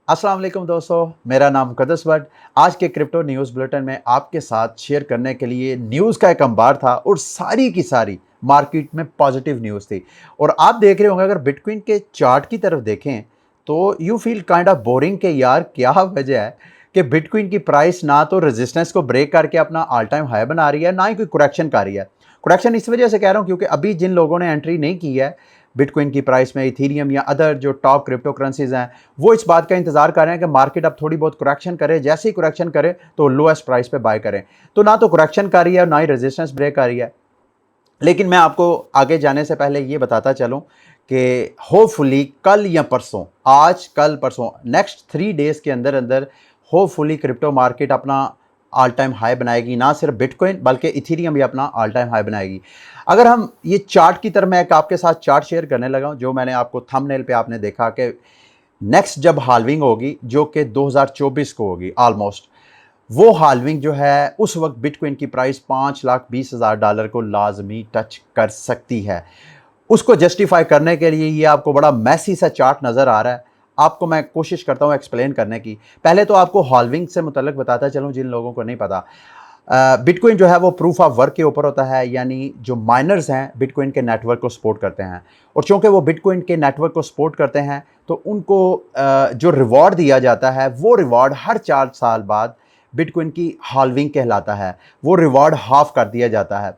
अस्सलाम वालेकुम दोस्तों, मेरा नाम मुक़द्दस भट्ट। आज के क्रिप्टो न्यूज़ बुलेटिन में आपके साथ शेयर करने के लिए न्यूज़ का एक अंबार था और सारी की सारी मार्केट में पॉजिटिव न्यूज़ थी। और आप देख रहे होंगे, अगर बिटकॉइन के चार्ट की तरफ देखें तो you feel kind of boring कि यार क्या वजह है कि बिटकॉइन की प्राइस ना तो रेजिस्टेंस को ब्रेक करके अपना ऑल टाइम हाई बना रही है, ना ही कोई करेक्शन कर रही है। करेक्शन इस वजह से कह रहा हूँ क्योंकि अभी जिन लोगों ने एंट्री नहीं की है बिटकॉइन की प्राइस में, इथीरियम या अदर जो टॉप क्रिप्टो करेंसीज हैं, वो इस बात का इंतजार कर रहे हैं कि मार्केट अब थोड़ी बहुत करेक्शन करे। जैसे ही करेक्शन करे तो लोएस्ट प्राइस पे बाय करें। तो ना तो करेक्शन कर रही है, ना ही रेजिस्टेंस ब्रेक कर रही है। लेकिन मैं आपको आगे जाने से पहले ये बताता चलूं कि होपफुली कल या परसों, आज कल परसों, नेक्स्ट 3 डेज के अंदर अंदर होपफुली क्रिप्टो मार्केट अपना ऑल टाइम हाई बनाएगी। ना सिर्फ बिटकॉइन बल्कि इथीरियम भी अपना ऑल टाइम हाई बनाएगी। अगर हम ये चार्ट की तरफ, मैं एक आपके साथ चार्ट शेयर करने लगा हूं, जो मैंने आपको थंबनेल पे आपने देखा कि नेक्स्ट जब हाल्विंग होगी जो कि 2024 को होगी ऑलमोस्ट, वो हाल्विंग जो है उस वक्त बिटकॉइन की प्राइस $5,20,000 को लाजमी टच कर सकती है। उसको जस्टिफाई करने के लिए ये आपको बड़ा मैसी सा चार्ट नज़र आ रहा है। आपको मैं कोशिश करता हूँ एक्सप्लेन करने की। पहले तो आपको हाल्विंग से मुतल्लिक बताता चलूँ जिन लोगों को नहीं पता। बिटकॉइन जो है वो प्रूफ ऑफ वर्क के ऊपर होता है, यानी जो माइनर्स हैं बिटकॉइन के नेटवर्क को सपोर्ट करते हैं। और चूंकि वो बिटकॉइन के नेटवर्क को सपोर्ट करते हैं तो उनको जो रिवॉर्ड दिया जाता है वो रिवॉर्ड हर 4 साल बाद बिटकॉइन की हाल्विंग कहलाता है। वो रिवॉर्ड हाफ कर दिया जाता है।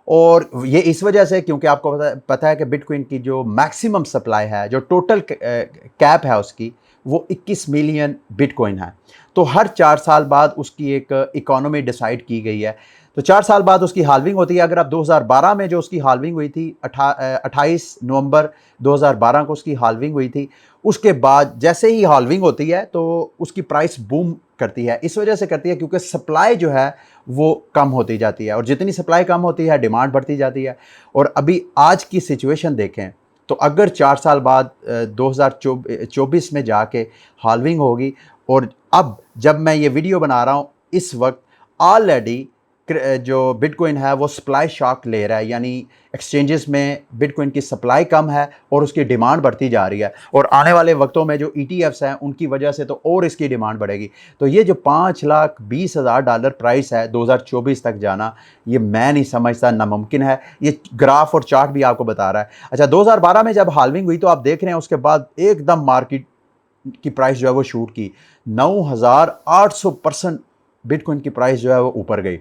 और ये इस वजह से क्योंकि आपको पता है कि बिटकॉइन की जो मैक्सिमम सप्लाई है, जो टोटल कैप है उसकी, वो 21 मिलियन बिटकॉइन है। तो हर 4 साल बाद उसकी एक इकोनॉमी डिसाइड की गई है। तो 4 साल बाद उसकी हाल्विंग होती है। अगर आप 2012 में जो उसकी हाल्विंग हुई थी, 28 नवंबर 2012 को उसकी हाल्विंग हुई थी। उसके बाद जैसे ही हाल्विंग होती है तो उसकी प्राइस बूम करती है। इस वजह से करती है क्योंकि सप्लाई जो है वो कम होती जाती है, और जितनी सप्लाई कम होती है डिमांड बढ़ती जाती है। और अभी आज की सिचुएशन देखें तो अगर 4 साल बाद 2024 में जाके हाल्विंग होगी, और अब जब मैं ये वीडियो बना रहा हूँ इस वक्त ऑलरेडी जो बिटकॉइन है वो सप्लाई शॉक ले रहा है, यानी एक्सचेंजेस में बिटकॉइन की सप्लाई कम है और उसकी डिमांड बढ़ती जा रही है। और आने वाले वक्तों में जो ईटीएफ्स हैं उनकी वजह से तो और इसकी डिमांड बढ़ेगी। तो ये जो $5,20,000 प्राइस है 2024 तक जाना, ये मैं नहीं समझता, नामुमकिन है। ये ग्राफ और चार्ट भी आपको बता रहा है। अच्छा, 2012 में जब हाल्विंग हुई तो आप देख रहे हैं उसके बाद एकदम मार्केट की प्राइस जो है वो शूट की 9,800% बिटकॉइन की प्राइस जो है वो ऊपर गई।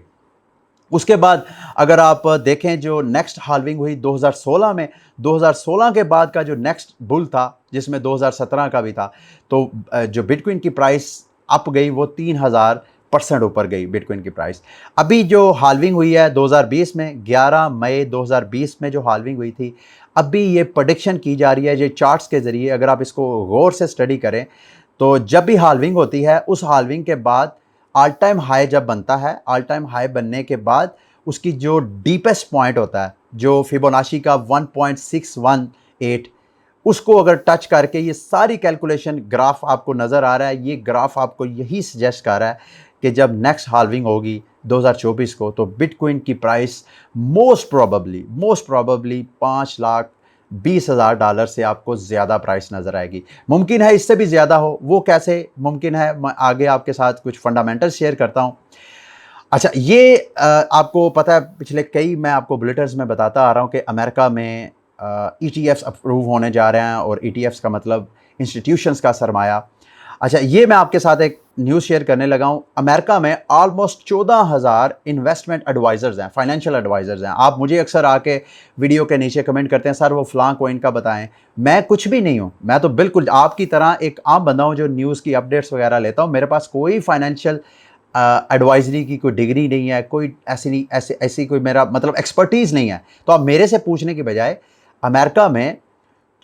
उसके बाद अगर आप देखें जो नेक्स्ट हाल्विंग हुई 2016 में, 2016 के बाद का जो नेक्स्ट बुल था जिसमें 2017 का भी था, तो जो बिटकॉइन की प्राइस अप गई वो 3,000% ऊपर गई बिटकॉइन की प्राइस। अभी जो हाल्विंग हुई है 2020 में, 11 मई 2020 में जो हाल्विंग हुई थी, अभी ये प्रेडिक्शन की जा रही है ये चार्ट्स के ज़रिए। अगर आप इसको गौर से स्टडी करें तो जब भी हाल्विंग होती है उस हाल्विंग के बाद ऑल टाइम हाई जब बनता है, ऑल टाइम हाई बनने के बाद उसकी जो डीपेस्ट पॉइंट होता है, जो फिबोनाची का 1.618, उसको अगर टच करके, ये सारी कैलकुलेशन ग्राफ आपको नज़र आ रहा है, ये ग्राफ आपको यही सजेस्ट कर रहा है कि जब नेक्स्ट हाल्विंग होगी 2024 को तो बिटकॉइन की प्राइस मोस्ट प्रोबेबली $5,20,000 से आपको ज़्यादा प्राइस नज़र आएगी। मुमकिन है इससे भी ज़्यादा हो, वो कैसे मुमकिन है मैं आगे आपके साथ कुछ फंडामेंटल शेयर करता हूँ। अच्छा, ये आपको पता है पिछले कई मैं आपको बुलेटिन्स में बताता आ रहा हूँ कि अमेरिका में ईटीएफ्स अप्रूव होने जा रहे हैं, और ईटीएफ्स का मतलब इंस्टीट्यूशंस का सरमाया। अच्छा, ये मैं आपके साथ एक न्यूज़ शेयर करने लगा हूँ। अमेरिका में ऑलमोस्ट 14,000 इन्वेस्टमेंट एडवाइज़र्स हैं, फाइनेंशियल एडवाइज़र्स हैं। आप मुझे अक्सर आके वीडियो के नीचे कमेंट करते हैं, सर वो फ़लाँ कोइन का बताएं। मैं कुछ भी नहीं हूँ, मैं तो बिल्कुल आपकी तरह एक आम बंदा हूँ जो न्यूज़ की अपडेट्स वगैरह लेता हूँ। मेरे पास कोई फाइनेंशियल एडवाइजरी की कोई डिग्री नहीं है, कोई ऐसी कोई मेरा मतलब एक्सपर्टीज़ नहीं है। तो आप मेरे से पूछने की बजाय, अमेरिका में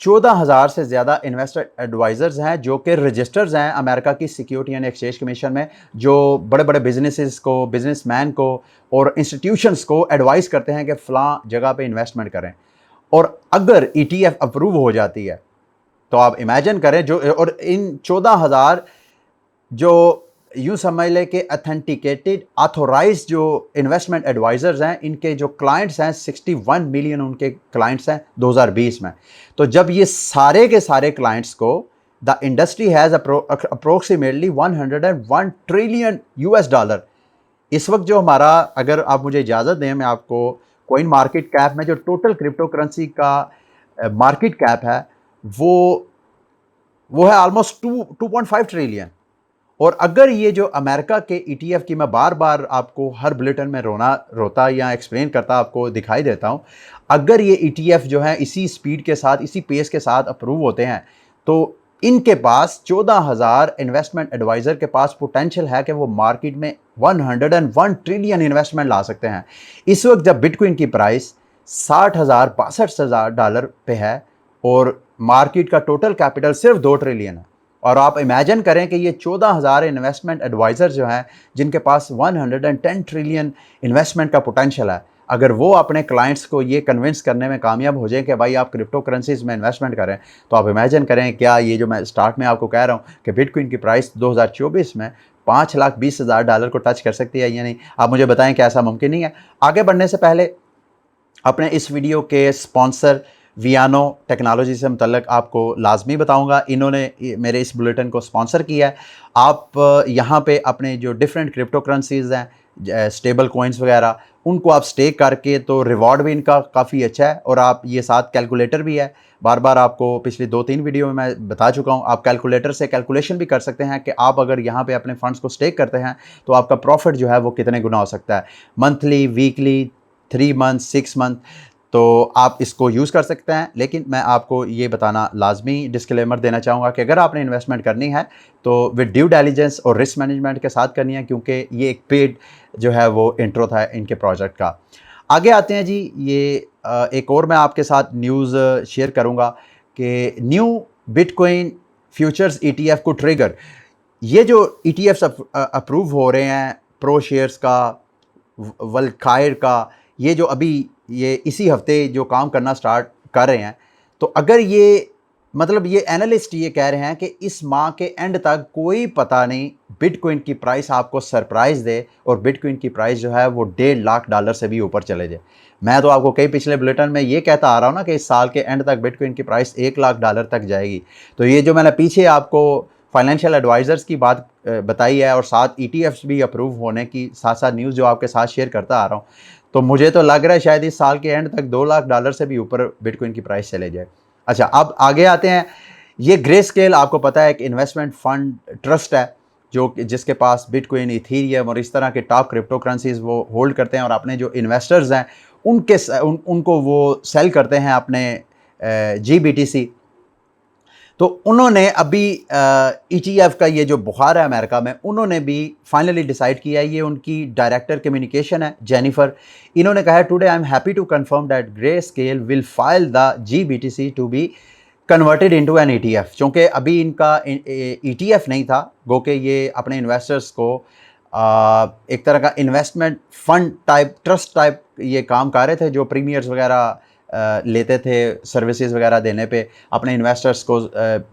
14,000 से ज़्यादा इन्वेस्टर एडवाइज़र्स हैं जो कि रजिस्टर्स हैं अमेरिका की सिक्योरिटी एंड एक्सचेंज कमीशन में, जो बड़े बड़े बिजनेसेस को, बिजनेसमैन को और इंस्टीट्यूशंस को एडवाइस करते हैं कि फ़लाँ जगह पे इन्वेस्टमेंट करें। और अगर ईटीएफ अप्रूव हो जाती है तो आप इमेजिन करें, जो और इन 14,000 जो यूँ समझ लें कि अथेंटिकेटेड ऑथोराइज्ड जो इन्वेस्टमेंट एडवाइज़र्स हैं, इनके जो क्लाइंट्स हैं 61 मिलियन उनके क्लाइंट्स हैं 2020 में। तो जब ये सारे के सारे क्लाइंट्स को the industry has approximately 101 trillion US dollar. इस वक्त जो हमारा, अगर आप मुझे इजाज़त दें, मैं आपको कॉइन मार्केट कैप में जो टोटल क्रिप्टो करेंसी का मार्केट कैप है वो है ऑलमोस्ट 2.5 ट्रिलियन। और अगर ये जो अमेरिका के ईटीएफ की, मैं बार बार आपको हर बुलेटिन में रोता या एक्सप्लेन करता आपको दिखाई देता हूँ, अगर ये ईटीएफ जो है इसी स्पीड के साथ, इसी पेस के साथ अप्रूव होते हैं तो इनके पास 14,000 इन्वेस्टमेंट एडवाइज़र के पास पोटेंशियल है कि वो मार्केट में 101 ट्रिलियन इन्वेस्टमेंट ला सकते हैं। इस वक्त जब बिटकॉइन की प्राइस 60,000 62,000 डॉलर पे है और मार्केट का टोटल कैपिटल सिर्फ 2 ट्रिलियन है, और आप इमेजिन करें कि ये 14,000 इन्वेस्टमेंट एडवाइज़र जो हैं जिनके पास 110 ट्रिलियन इन्वेस्टमेंट का पोटेंशियल है, अगर वो अपने क्लाइंट्स को ये कन्विंस करने में कामयाब हो जाए कि भाई आप क्रिप्टो करेंसीज में इन्वेस्टमेंट करें, तो आप इमेजिन करें क्या ये जो मैं स्टार्ट में आपको कह रहा हूँ कि बिटकॉइन की प्राइस 2024 में 5,20,000 डॉलर को टच कर सकती है या नहीं। आप मुझे बताएं क्या ऐसा मुमकिन नहीं है। आगे बढ़ने से पहले अपने इस वीडियो के स्पॉन्सर वियानो टेक्नोलॉजी से मुतल्लिक आपको लाजमी बताऊंगा, इन्होंने मेरे इस बुलेटिन को स्पॉन्सर किया है। आप यहाँ पे अपने जो डिफरेंट क्रिप्टो करेंसीज हैं, स्टेबल कॉइन्स वगैरह, उनको आप स्टेक करके, तो रिवॉर्ड भी इनका काफ़ी अच्छा है, और आप ये साथ कैलकुलेटर भी है। बार बार आपको पिछली 2-3 वीडियो में मैं बता चुका हूँ, आप कैलकुलेटर से कैलकुलेशन भी कर सकते हैं कि आप अगर यहाँ पे अपने फंड्स को स्टेक करते हैं तो आपका प्रॉफिट जो है वो कितने गुना हो सकता है, मंथली, वीकली, 3 मंथ, 6 मंथ। तो आप इसको यूज़ कर सकते हैं। लेकिन मैं आपको ये बताना लाजमी डिस्क्लेमर देना चाहूँगा कि अगर आपने इन्वेस्टमेंट करनी है तो विद ड्यू डिलिजेंस और रिस्क मैनेजमेंट के साथ करनी है, क्योंकि ये एक पेड जो है वो इंट्रो था इनके प्रोजेक्ट का। आगे आते हैं जी, ये एक और मैं आपके साथ न्यूज़ शेयर करूँगा कि न्यू बिटकॉइन फ्यूचर्स ईटीएफ को ट्रिगर, ये जो ईटीएफ्स अप्रूव हो रहे हैं, प्रो शेयर्स का, वल्कायर का, ये जो अभी ये इसी हफ्ते जो काम करना स्टार्ट कर रहे हैं, तो अगर ये, मतलब ये एनालिस्ट ये कह रहे हैं कि इस माह के एंड तक कोई पता नहीं बिटकॉइन की प्राइस आपको सरप्राइज़ दे और बिटकॉइन की प्राइस जो है वो 1.5 लाख डॉलर से भी ऊपर चले जाए। मैं तो आपको कई पिछले बुलेटिन में ये कहता आ रहा हूँ ना कि इस साल के एंड तक बिटकॉइन की प्राइस 1 लाख डॉलर तक जाएगी। तो ये जो मैंने पीछे आपको फाइनेंशियल एडवाइज़र्स की बात बताई है और साथ ईटीएफ्स भी अप्रूव होने की साथ साथ न्यूज़ जो आपके साथ शेयर करता आ रहा हूँ, तो मुझे तो लग रहा है शायद इस साल के एंड तक 2 लाख डॉलर से भी ऊपर बिटकॉइन की प्राइस चले जाए। अच्छा, अब आगे आते हैं। ये ग्रेस्केल आपको पता है एक इन्वेस्टमेंट फंड ट्रस्ट है जो जिसके पास बिटकॉइन, इथीरियम और इस तरह के टॉप क्रिप्टो करेंसीज वो होल्ड करते हैं, और अपने जो इन्वेस्टर्स हैं उनको वो सेल करते हैं अपने GBTC। तो उन्होंने अभी ETF का ये जो बुखार है अमेरिका में, उन्होंने भी फाइनली डिसाइड किया है। ये उनकी डायरेक्टर कम्युनिकेशन है जेनिफर, इन्होंने कहा है today I am happy to confirm that Grayscale will file the GBTC to be converted into an ETF। चूँकि अभी इनका ETF नहीं था, गो के ये अपने इन्वेस्टर्स को एक तरह का investment fund type, trust type ये काम कर रहे थे, जो प्रीमियर्स वगैरह लेते थे सर्विसेज वगैरह देने पे, अपने इन्वेस्टर्स को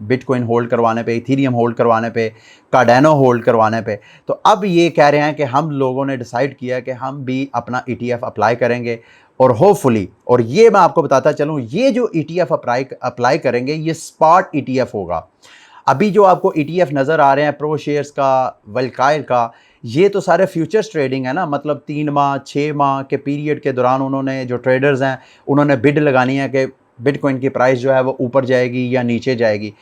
बिटकॉइन होल्ड करवाने पे, इथीरियम होल्ड करवाने पे, कार्डेनो होल्ड करवाने पे। तो अब ये कह रहे हैं कि हम लोगों ने डिसाइड किया कि हम भी अपना ETF अप्लाई करेंगे, और होपफुली, और ये मैं आपको बताता चलूँ, ये जो ETF अप्लाई करेंगे ये स्पॉट ETF होगा। अभी जो आपको ETF नज़र आ रहे हैं प्रो शेयर्स का, वल्कायर का, ये तो सारे फ्यूचर्स ट्रेडिंग है ना, मतलब 3 माह 6 माह के पीरियड के दौरान उन्होंने, जो ट्रेडर्स हैं, उन्होंने बिड लगानी है कि बिटकॉइन की प्राइस जो है वो ऊपर जाएगी या नीचे जाएगी।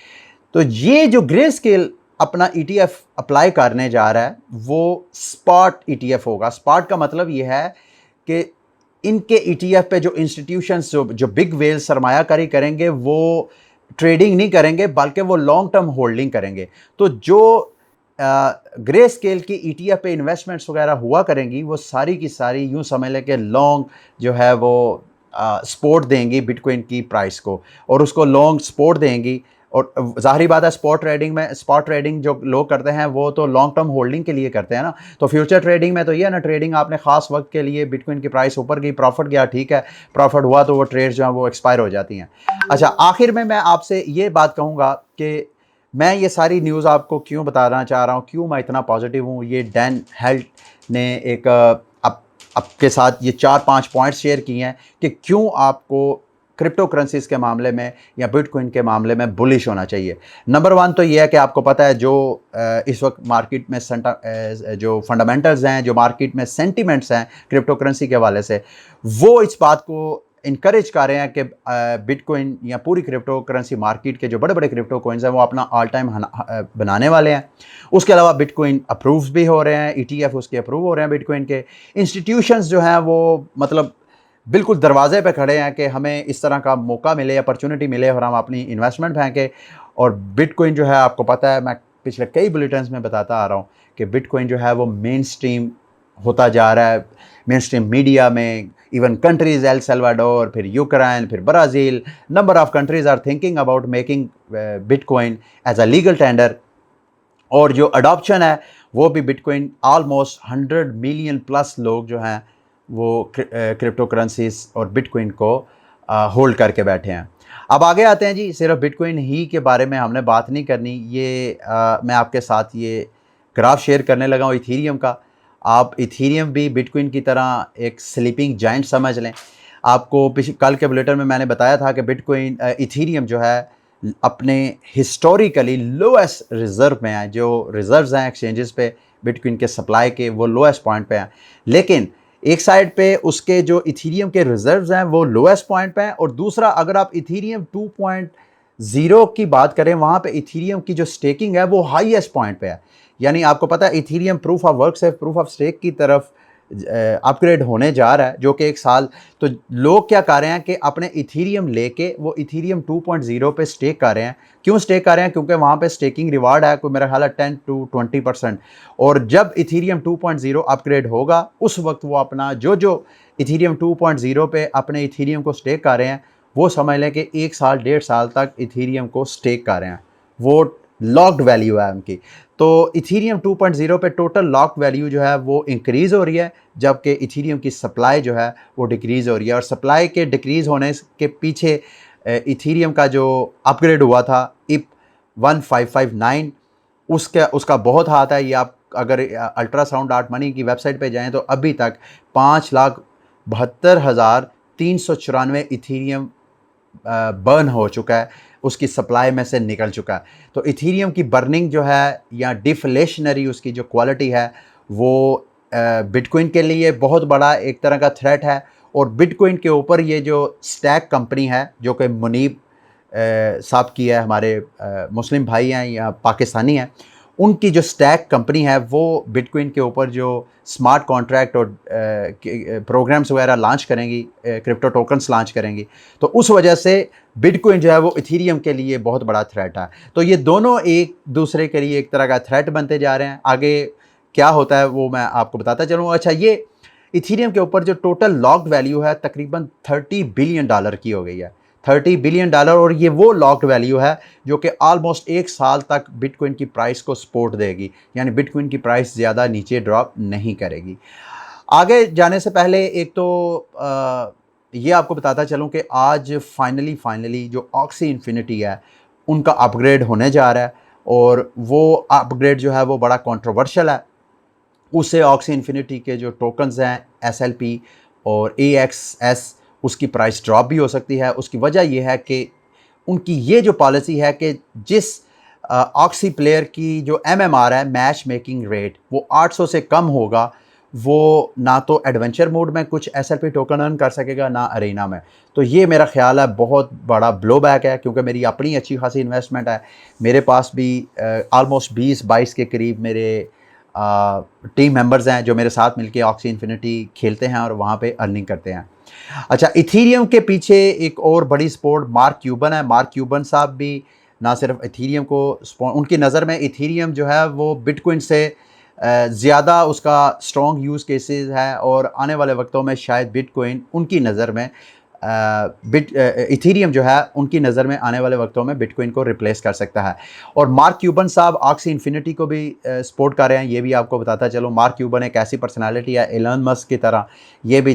तो ये जो ग्रेस्केल अपना ETF अप्लाई करने जा रहा है वो स्पॉट ETF होगा। स्पॉट का मतलब ये है कि इनके ETF पे जो इंस्टीट्यूशंस, जो बिग वेल सरमायाकारी करेंगे, वो ट्रेडिंग नहीं करेंगे बल्कि वो लॉन्ग टर्म होल्डिंग करेंगे। तो जो ग्रेस्केल की ETF पे इन्वेस्टमेंट्स वगैरह हुआ करेंगी, वो सारी की सारी यूँ समझ लें कि लॉन्ग जो है वो सपोर्ट देंगी बिटकॉइन की प्राइस को, और उसको लॉन्ग सपोर्ट देंगी। और ज़ाहिरी बात है, स्पॉट ट्रेडिंग जो लोग करते हैं वो तो लॉन्ग टर्म होल्डिंग के लिए करते हैं ना। तो फ्यूचर ट्रेडिंग में तो ये है ना, ट्रेडिंग आपने ख़ास वक्त के लिए, बिटकॉइन की प्राइस ऊपर गई, प्रॉफिट गया, ठीक है, प्रॉफिट हुआ तो वो ट्रेड्स जो हैं वो एक्सपायर हो जाती हैं। अच्छा, आखिर में मैं आपसे ये बात कहूँगा कि मैं ये सारी न्यूज़ आपको क्यों बताना चाह रहा हूँ, क्यों मैं इतना पॉजिटिव हूँ। ये डैन हेल्ट ने एक आपके साथ ये 4-5 पॉइंट्स शेयर किए हैं कि क्यों आपको क्रिप्टो करेंसीज के मामले में या बिटकॉइन के मामले में बुलिश होना चाहिए। नंबर वन तो ये है कि आपको पता है जो इस वक्त मार्केट में जो फंडामेंटल्स हैं, जो मार्केट में सेंटिमेंट्स हैं क्रिप्टो करेंसी के हवाले से, वो इस बात को इनकरेज कर रहे हैं कि बिटकॉइन या पूरी क्रिप्टो करेंसी मार्केट के जो बड़े बड़े क्रिप्टो कॉइन्स हैं वो अपना ऑल टाइम बनाने वाले हैं। उसके अलावा बिटकॉइन अप्रूव्स भी हो रहे हैं, ETF उसके अप्रूव हो रहे हैं बिटकॉइन के। इंस्टीट्यूशंस जो हैं वो मतलब बिल्कुल दरवाजे पे खड़े हैं कि हमें इस तरह का मौका मिले, अपॉर्चुनिटी मिले और हम अपनी इन्वेस्टमेंट फेंकें। और बिटकॉइन जो है आपको पता है, मैं पिछले कई बुलेटिन्स में बताता आ रहा हूँ कि बिटकॉइन जो है वो मेन स्ट्रीम होता जा रहा है, मेन स्ट्रीम मीडिया में। इवन कंट्रीज एल सल्वाडोर, फिर यूक्रेन, फिर Brazil, number of countries are thinking about making bitcoin as a legal tender. और जो अडॉप्शन है वो भी बिटकॉइन ऑलमोस्ट 100 मिलियन प्लस लोग जो हैं वो क्रिप्टो करेंसीज और बिटकॉइन को होल्ड करके बैठे हैं। अब आगे आते हैं जी, सिर्फ बिटकॉइन ही के बारे में हमने बात नहीं करनी, ये मैं आपके साथ ये ग्राफ शेयर करने लगा हूँ इथीरियम का। आप इथीरियम भी बिटकॉइन की तरह एक स्लीपिंग जाइंट समझ लें। आपको कल के बुलेटिन में मैंने बताया था कि बिटकॉइन इथीरियम जो है अपने हिस्टोरिकली लोएस्ट रिज़र्व में है। जो रिज़र्व्स हैं एक्सचेंजेस पे बिटकॉइन के सप्लाई के, वो लोएस्ट पॉइंट पे हैं। लेकिन एक साइड पे उसके जो इथीरियम के रिजर्व्स हैं वो लोएस्ट पॉइंट पे हैं, और दूसरा अगर आप इथीरियम 2.0 की बात करें, वहाँ पे इथीरियम की जो स्टेकिंग है वो हाईएस्ट पॉइंट पे है। यानी आपको पता है इथीरियम प्रूफ ऑफ वर्क से प्रूफ ऑफ स्टेक की तरफ अपग्रेड होने जा रहा है, जो कि एक साल। तो लोग क्या कर रहे हैं कि अपने इथीरियम लेके वो इथीरियम 2.0 पे स्टेक कर रहे हैं। क्यों स्टेक कर रहे हैं? क्योंकि वहाँ पे स्टेकिंग रिवार्ड है कोई मेरा ख्याल है 10 to 20%। और जब इथीरियम 2.0 अपग्रेड होगा उस वक्त वो अपना जो इथीरियम 2.0 पे अपने इथीरियम को स्टेक कर रहे हैं, वो समझ लें कि 1 साल 1.5 साल तक इथीरियम को स्टेक कर रहे हैं। वो लॉक्ड वैल्यू है उनकी। तो इथीरियम 2.0 पे टोटल लॉक्ड वैल्यू जो है वो इंक्रीज़ हो रही है, जबकि इथीरियम की सप्लाई जो है वो डिक्रीज़ हो रही है। और सप्लाई के डिक्रीज़ होने के पीछे इथीरियम का जो अपग्रेड हुआ था IP 1559, उसका बहुत हाथ है। ये आप अगर अल्ट्रासाउंड आर्ट मनी की वेबसाइट पे जाएं तो अभी तक 5,72,394 इथीरियम बर्न हो चुका है, उसकी सप्लाई में से निकल चुका है। तो इथीरियम की बर्निंग जो है या डिफ्लेशनरी उसकी जो क्वालिटी है वो बिटकॉइन के लिए बहुत बड़ा एक तरह का थ्रेट है। और बिटकॉइन के ऊपर ये जो स्टैक कंपनी है जो कि मुनीब साहब की है, हमारे मुस्लिम भाई हैं या पाकिस्तानी हैं, उनकी जो स्टैक कंपनी है वो बिटकॉइन के ऊपर जो स्मार्ट कॉन्ट्रैक्ट और प्रोग्राम्स वगैरह लॉन्च करेंगी, क्रिप्टो टोकन्स लॉन्च करेंगी। तो उस वजह से बिटकॉइन जो है वो इथीरियम के लिए बहुत बड़ा थ्रेट है। तो ये दोनों एक दूसरे के लिए एक तरह का थ्रेट बनते जा रहे हैं। आगे क्या होता है वो मैं आपको बताता चलूँ। अच्छा, ये इथीरियम के ऊपर जो टोटल लॉक्ड वैल्यू है तकरीबन $30 बिलियन की हो गई है, $30 बिलियन। और ये वो लॉक्ड वैल्यू है जो कि ऑलमोस्ट 1 साल तक बिटकॉइन की प्राइस को सपोर्ट देगी, यानी बिटकॉइन की प्राइस ज़्यादा नीचे ड्रॉप नहीं करेगी। आगे जाने से पहले एक तो ये आपको बताता चलूँ कि आज फाइनली जो ऑक्सी इन्फिनिटी है उनका अपग्रेड होने जा रहा है, और वो अपग्रेड जो है वो बड़ा कंट्रोवर्शियल है। उससे ऑक्सी इन्फिनिटी के जो टोकन्स हैं SLP और AXS, उसकी प्राइस ड्रॉप भी हो सकती है। उसकी वजह यह है कि उनकी ये जो पॉलिसी है कि जिस ऑक्सी प्लेयर की जो MMR है, मैच मेकिंग रेट, वो 800 से कम होगा, वो ना तो एडवेंचर मोड में कुछ SLP टोकन अर्न कर सकेगा ना अरेना में। तो ये मेरा ख्याल है बहुत बड़ा ब्लो बैक है, क्योंकि मेरी अपनी अच्छी खासी इन्वेस्टमेंट है। मेरे पास भी ऑलमोस्ट 20-22 के करीब मेरे टीम मेंबर्स हैं जो मेरे साथ मिलके ऑक्सी इन्फिनिटी खेलते हैं और वहाँ पे अर्निंग करते हैं। अच्छा, इथीरियम के पीछे एक और बड़ी सपोर्ट मार्क क्यूबन है। मार्क क्यूबन साहब भी ना सिर्फ इथीरियम को उनकी नज़र में इथीरियम जो है वो बिटकॉइन से ज़्यादा उसका स्ट्रॉन्ग यूज़ केसेस है, और आने वाले वक्तों में शायद बिटकॉइन उनकी नज़र में इथीरियम जो है उनकी नज़र में आने वाले वक्तों में बिटकॉइन को रिप्लेस कर सकता है। और मार्क क्यूबन साहब ऑक्सी इन्फिनिटी को भी सपोर्ट कर रहे हैं। ये भी आपको बताता चलो, मार्क क्यूबन एक ऐसी पर्सनालिटी है एलन मस्क की तरह, ये भी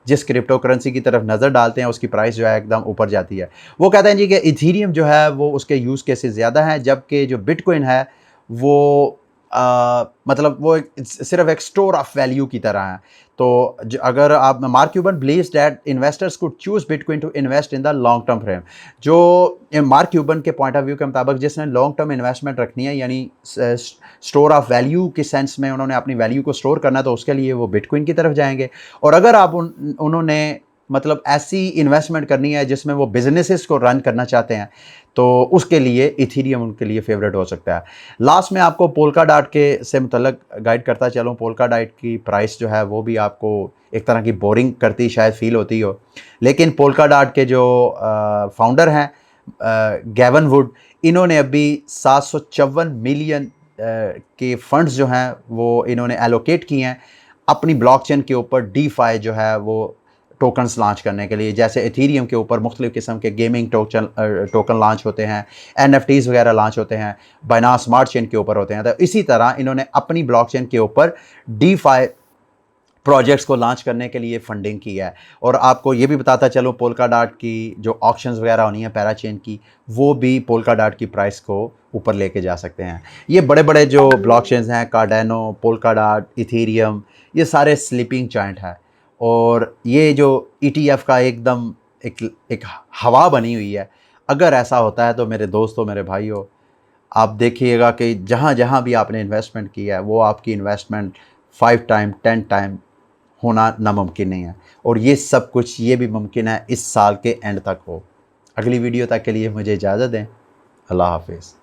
जिस क्रिप्टो करेंसी की तरफ नज़र डालते हैं उसकी प्राइस जो है एकदम ऊपर जाती है। वो कहते हैं जी कि इथीरियम जो है वो उसके यूज़ केसेस ज़्यादा हैं, जबकि जो बिटकॉइन है वो मतलब वो सिर्फ एक स्टोर ऑफ वैल्यू की तरह है। तो अगर आप Mark Cuban believes that investors could choose bitcoin to invest in the long term frame. जो मार्क क्यूबन के पॉइंट ऑफ व्यू के मुताबिक जिसने लॉन्ग टर्म इन्वेस्टमेंट रखनी है, यानी स्टोर ऑफ वैल्यू के सेंस में उन्होंने अपनी वैल्यू को स्टोर करना है, तो उसके लिए वो बिटकॉइन की तरफ जाएंगे। और अगर आप उन्होंने मतलब ऐसी इन्वेस्टमेंट करनी है जिसमें वो बिजनेसेस को रन करना चाहते हैं, तो उसके लिए इथीरियम उनके लिए फेवरेट हो सकता है। लास्ट में आपको पोल्का डॉट के से मुतल्लक गाइड करता चलूँ। पोल्का डॉट की प्राइस जो है वो भी आपको एक तरह की बोरिंग करती शायद फील होती हो, लेकिन पोल्का डॉट के जो फाउंडर हैं गैवन वुड, इन्होंने अभी 754 मिलियन के फंड्स जो हैं वो इन्होंने एलोकेट किए हैं अपनी ब्लॉकचेन के ऊपर डीफाई जो है वो टोकन्स लॉन्च करने के लिए। जैसे एथीरियम के ऊपर मुख्तलिफ किस्म के गेमिंग टोकन लॉन्च होते हैं, एनएफटीज वगैरह लॉन्च होते हैं, बाइनांस स्मार्ट चेन के ऊपर होते हैं। तो इसी तरह इन्होंने अपनी ब्लॉकचेन के ऊपर डीफाई प्रोजेक्ट्स को लॉन्च करने के लिए फंडिंग की है। और आपको ये भी बताता चलो, पोल्का डॉट की जो ऑक्शंस वगैरह होनी है पैराचेन की, वो भी पोल्का डॉट की प्राइस को ऊपर लेके जा सकते हैं। ये बड़े बड़े जो ब्लॉकचेन्स हैं, कार्डेनो, पोल्का डॉट, इथीरियम, ये सारे स्लीपिंग जॉइंट है। और ये जो ईटीएफ का एकदम एक हवा बनी हुई है। अगर ऐसा होता है तो मेरे दोस्तों, मेरे भाइयों, आप देखिएगा कि जहाँ जहाँ भी आपने इन्वेस्टमेंट किया है वो आपकी इन्वेस्टमेंट 5 टाइम 10 टाइम होना नामुमकिन नहीं है। और ये सब कुछ ये भी मुमकिन है इस साल के एंड तक हो। अगली वीडियो तक के लिए मुझे इजाज़त दें। अल्लाह हाफिज़।